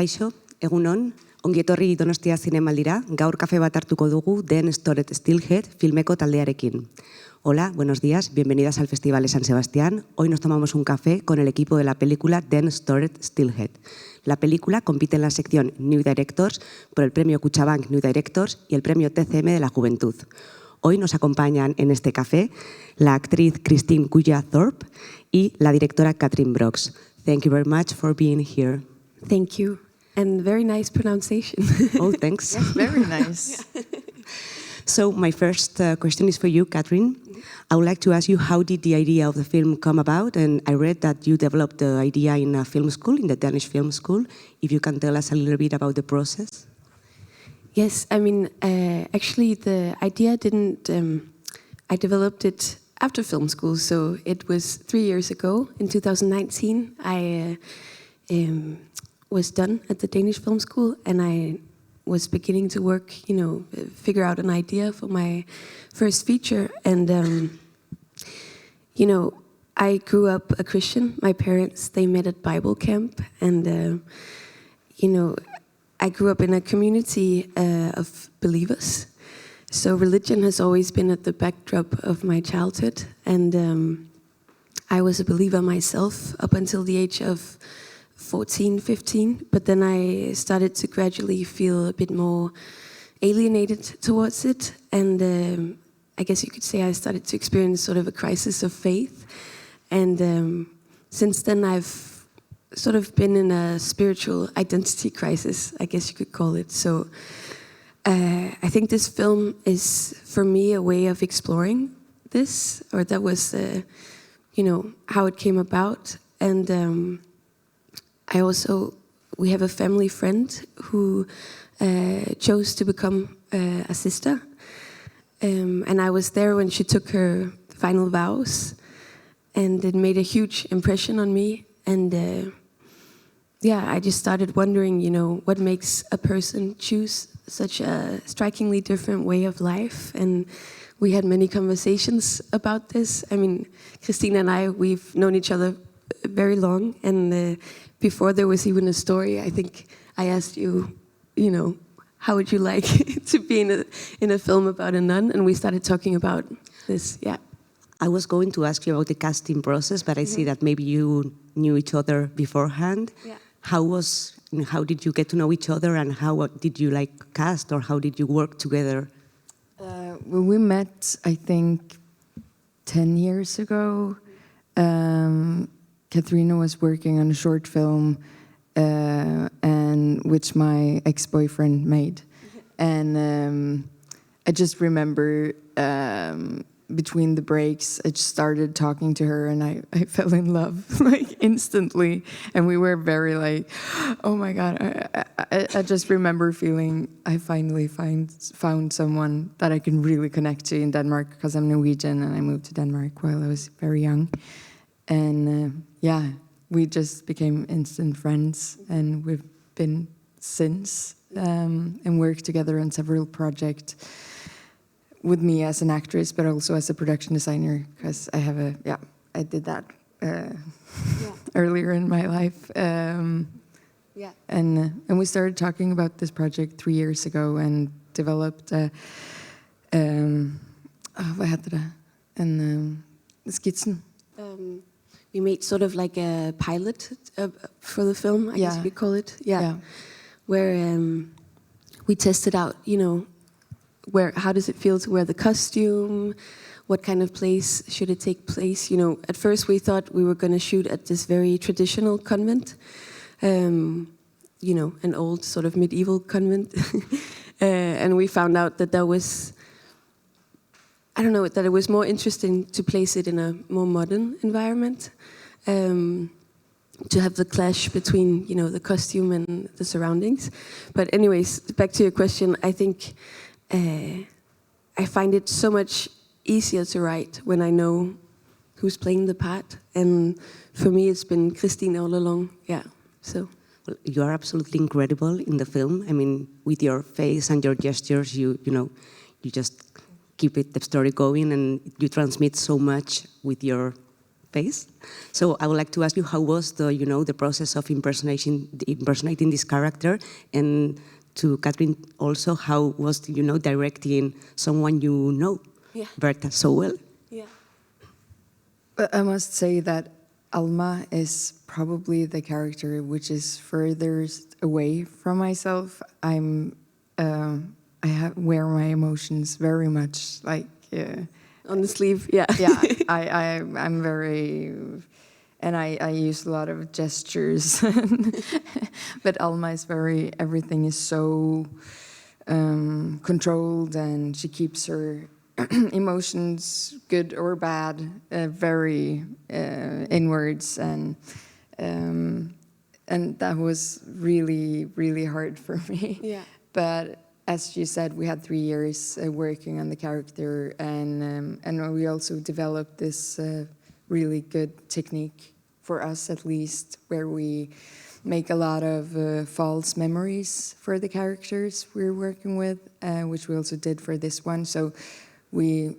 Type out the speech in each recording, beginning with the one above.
Kaixo, egunon, ongi etorri Donostia zinemaldira, gaur kafe bat hartuko dugu den Stilhed filmeko taldearekin. Hola, buenos días, bienvenidas al Festival de San Sebastián. Hoy nos tomamos un café con el equipo de la película Stilhed. La película compite en la sección New Directors por el premio KUJATH New Directors y el premio TCM de la Juventud. Hoy nos acompañan en este café la actriz KRISTINE THORP y la directora KATRINE. Thank you very much for being here. Thank you, and very nice pronunciation. Oh, thanks. Yes, very nice. So my first question is for you, KATRINE. I would like to ask you, how did the idea of the film come about? And I read that you developed the idea in a film school, in the Danish film school. If you can tell us a little bit about the process. Yes, I mean, actually the idea didn't, I developed it after film school, so it was 3 years ago, in 2019. I was done at the Danish film school, and I was beginning to work, figure out an idea for my first feature. And, I grew up a Christian. My parents, they met at Bible camp. And, I grew up in a community of believers. So religion has always been at the backdrop of my childhood. And I was a believer myself up until the age of 14, 15, but then I started to gradually feel a bit more alienated towards it, and I guess you could say I started to experience sort of a crisis of faith, and since then I've sort of been in a spiritual identity crisis, I guess you could call it. So I think this film is, for me, a way of exploring this, or that was, how it came about, and we have a family friend who chose to become a sister. And I was there when she took her final vows. And it made a huge impression on me. And I just started wondering, what makes a person choose such a strikingly different way of life. And we had many conversations about this. I mean, Christine and I, we've known each other very long, and before there was even a story, I think I asked you, how would you like to be in a film about a nun? And we started talking about this, yeah. I was going to ask you about the casting process, but I see that maybe you knew each other beforehand. Yeah. How did you get to know each other, and how did you cast, or how did you work together? Well, we met, I think, 10 years ago. KATRINE was working on a short film, and which my ex-boyfriend made, and I just remember between the breaks, I just started talking to her, and I fell in love instantly, and we were very oh my God! I just remember feeling I finally found someone that I can really connect to in Denmark, because I'm Norwegian and I moved to Denmark while I was very young. And we just became instant friends, and we've been since, and worked together on several projects with me as an actress, but also as a production designer, because I did that earlier in my life. And we started talking about this project 3 years ago and developed vad heter det? Skitsen. We made sort of like a pilot for the film, I guess we call it. Yeah. Where we tested out, how does it feel to wear the costume? What kind of place should it take place? At first we thought we were going to shoot at this very traditional convent, an old sort of medieval convent. And we found out that that it was more interesting to place it in a more modern environment, to have the clash between, the costume and the surroundings. But anyways, back to your question, I think I find it so much easier to write when I know who's playing the part. And for me, it's been KRISTINE all along, so. Well, you are absolutely incredible in the film. I mean, with your face and your gestures, you just keep the story going, and you transmit so much with your face. So I would like to ask you, how was the process of impersonating this character, and to KATRINE also, how was directing someone Berta, so well? Yeah. But I must say that Alma is probably the character which is furthest away from myself. I wear my emotions very much like On the sleeve, yeah. yeah. I'm very, and I use a lot of gestures. But Alma is everything is so controlled, and she keeps her emotions, good or bad, very inwards, and that was really, really hard for me. Yeah. But as you said, we had 3 years working on the character, and we also developed this really good technique, for us at least, where we make a lot of false memories for the characters we're working with, which we also did for this one. So we,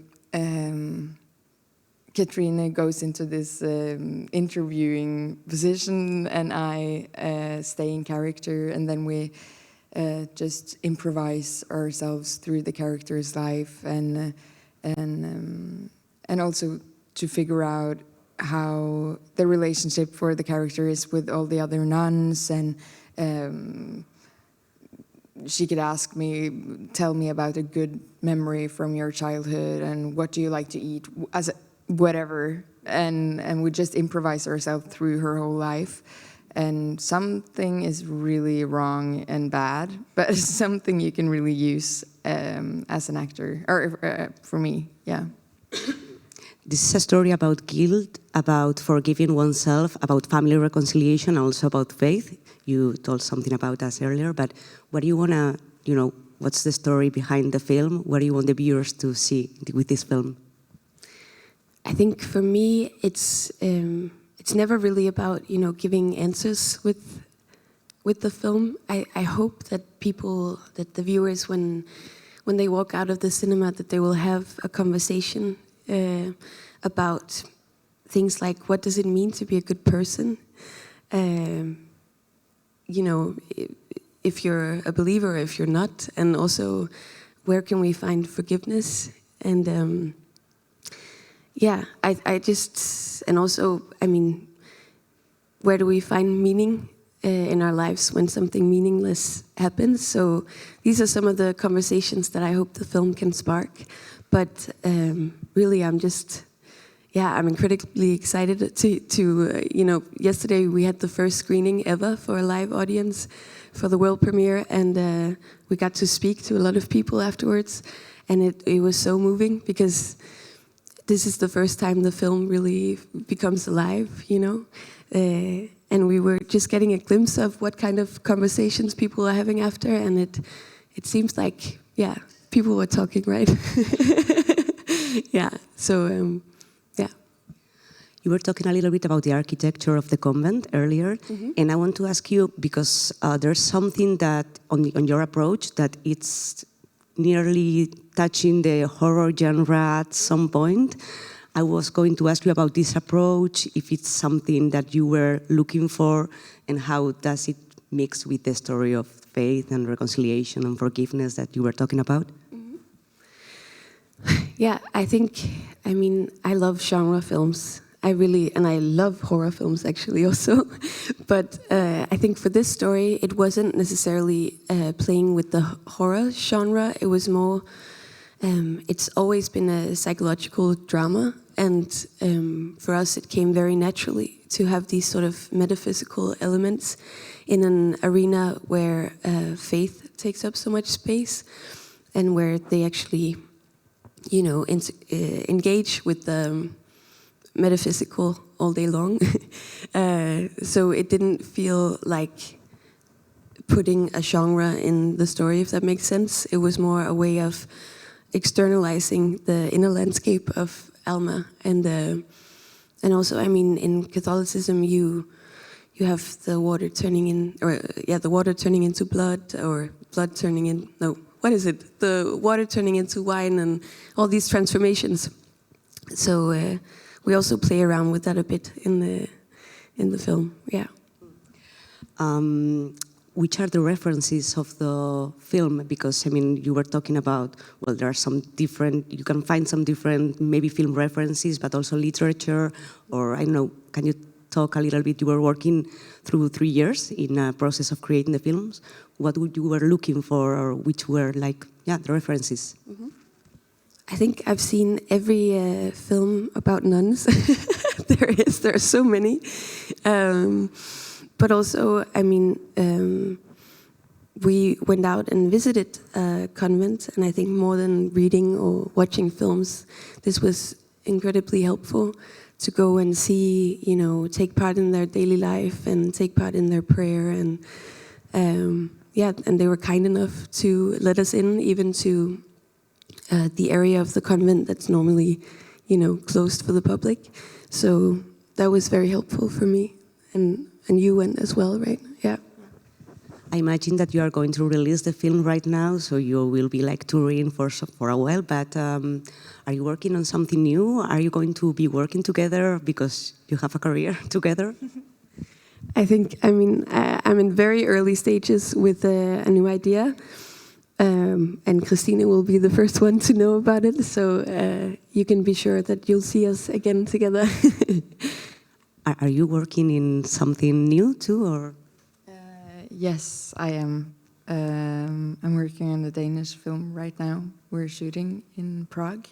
KATRINE goes into this interviewing position, and I stay in character, and then we just improvise ourselves through the character's life, and also to figure out how the relationship for the character is with all the other nuns, and she could ask me, tell me about a good memory from your childhood, and what do you like to eat, whatever, and we just improvise ourselves through her whole life. And something is really wrong and bad, but it's something you can really use as an actor, or for me, yeah. This is a story about guilt, about forgiving oneself, about family reconciliation, and also about faith. You told something about us earlier, but what do you want to, what's the story behind the film? What do you want the viewers to see with this film? I think for me, it's never really about giving answers with the film. I hope that the viewers, when they walk out of the cinema, that they will have a conversation about things like, what does it mean to be a good person? If you're a believer, if you're not, and also where can we find forgiveness? And yeah, and also, where do we find meaning in our lives when something meaningless happens? So these are some of the conversations that I hope the film can spark. But really, I'm incredibly excited to yesterday we had the first screening ever for a live audience for the world premiere, and we got to speak to a lot of people afterwards, and it was so moving, because this is the first time the film really becomes alive, and we were just getting a glimpse of what kind of conversations people are having after, and it seems like, yeah, people were talking, right? Yeah, so, yeah. You were talking a little bit about the architecture of the convent earlier, and I want to ask you, because there's something that on your approach that it's nearly touching the horror genre at some point. I was going to ask you about this approach, if it's something that you were looking for, and how does it mix with the story of faith and reconciliation and forgiveness that you were talking about? Yeah, I love genre films. And I love horror films actually also. But I think for this story, it wasn't necessarily playing with the horror genre. It was more, it's always been a psychological drama. And for us, it came very naturally to have these sort of metaphysical elements in an arena where faith takes up so much space, and where they actually, engage with the metaphysical all day long. So it didn't feel like putting a genre in the story, if that makes sense. It was more a way of externalizing the inner landscape of Alma, and also, in Catholicism, you have the water turning into blood, or blood turning in, no, what is it? The water turning into wine, and all these transformations. So we also play around with that a bit in the film. Yeah. Which are the references of the film? Because, I mean, you were talking about, well, there are some different, you can find some different maybe film references, but also literature, or I don't know, can you talk a little bit? You were working through 3 years in a process of creating the films. What would you were looking for, or which were like, yeah, the references? Mm-hmm. I think I've seen every film about nuns. There are so many. But also, I mean, we went out and visited a convent, and I think more than reading or watching films, this was incredibly helpful to go and see, you know, take part in their daily life and take part in their prayer. And yeah, and they were kind enough to let us in, even to the area of the convent that's normally, you know, closed for the public. So that was very helpful for me. And you went as well, right? Yeah. I imagine that you are going to release the film right now, so you will be like touring for a while, but are you working on something new? Are you going to be working together because you have a career together? I think, I mean, I'm in very early stages with a new idea, and KRISTINE will be the first one to know about it, so you can be sure that you'll see us again together. Are you working in something new too, or? Yes, I am. I'm working on a Danish film right now. We're shooting in Prague,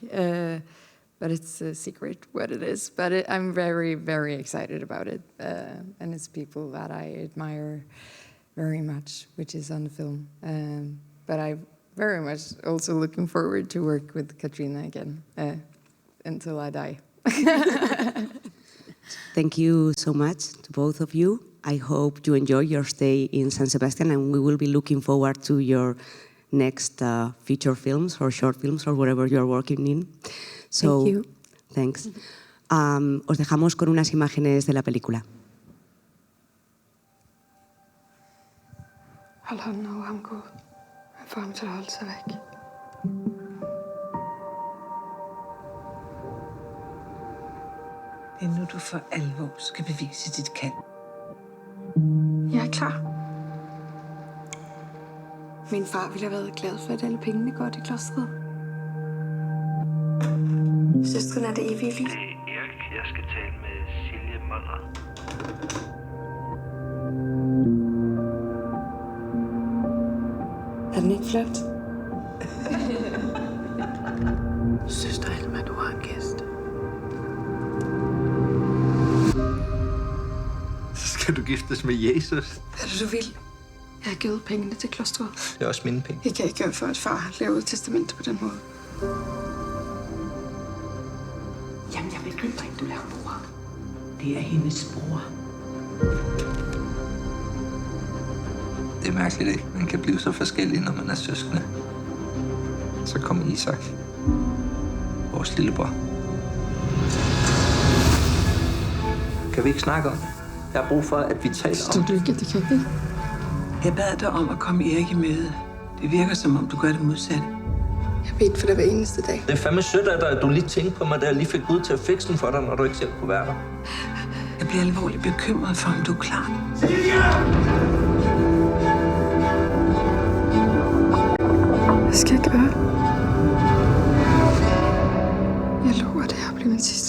but it's a secret what it is. But I'm very, very excited about it, and it's people that I admire very much, which is on the film. But I'm very much also looking forward to work with KATRINE again until I die. Thank you so much to both of you. I hope you enjoy your stay in San Sebastian, and we will be looking forward to your next feature films or short films or whatever you're working in. So, thank you. Thanks. Os dejamos con unas imágenes de la película. Hold hånden over ham, Gud. Han får ham til at holde sig væk. Det er nu, du for alvor skal bevise dit kald. Jeg er klar. Min far ville have været glad for, at alle pengene går til klostret. Søstren er det evige liv. Det er Erik. Jeg skal tale med Silje Monrad. Er den ikke flot? Søster Alma, du har en gæst. Skal du giftes med Jesus? Hvad er det, du vil? Jeg har givet pengene til klostret. Det er også mine penge. Jeg kan ikke gøre for, at far laver et testament på den måde. Jamen, jeg bekymrer ikke, du laver mor. Det er hendes bror. Det er mærkeligt, ikke? Man kan blive så forskellig, når man er søskende. Så kommer Isak. Vores lillebror. Kan vi ikke snakke om det? Jeg har brug for, at vi taler om Stod du ikke, at det kan det? Jeg bad dig om at komme Erik i møde. Det virker, som om du gør det modsatte. Jeg ved for det hver eneste dag. Det er fandme sødt af dig, at du lige tænkte på mig, da jeg lige fik Gud til at fikse den for dig, når du ikke selv kunne være der. Jeg bliver alvorligt bekymret for, om du er klar. Hvad skal jeg gøre? Jeg lover, det her bliver min sidste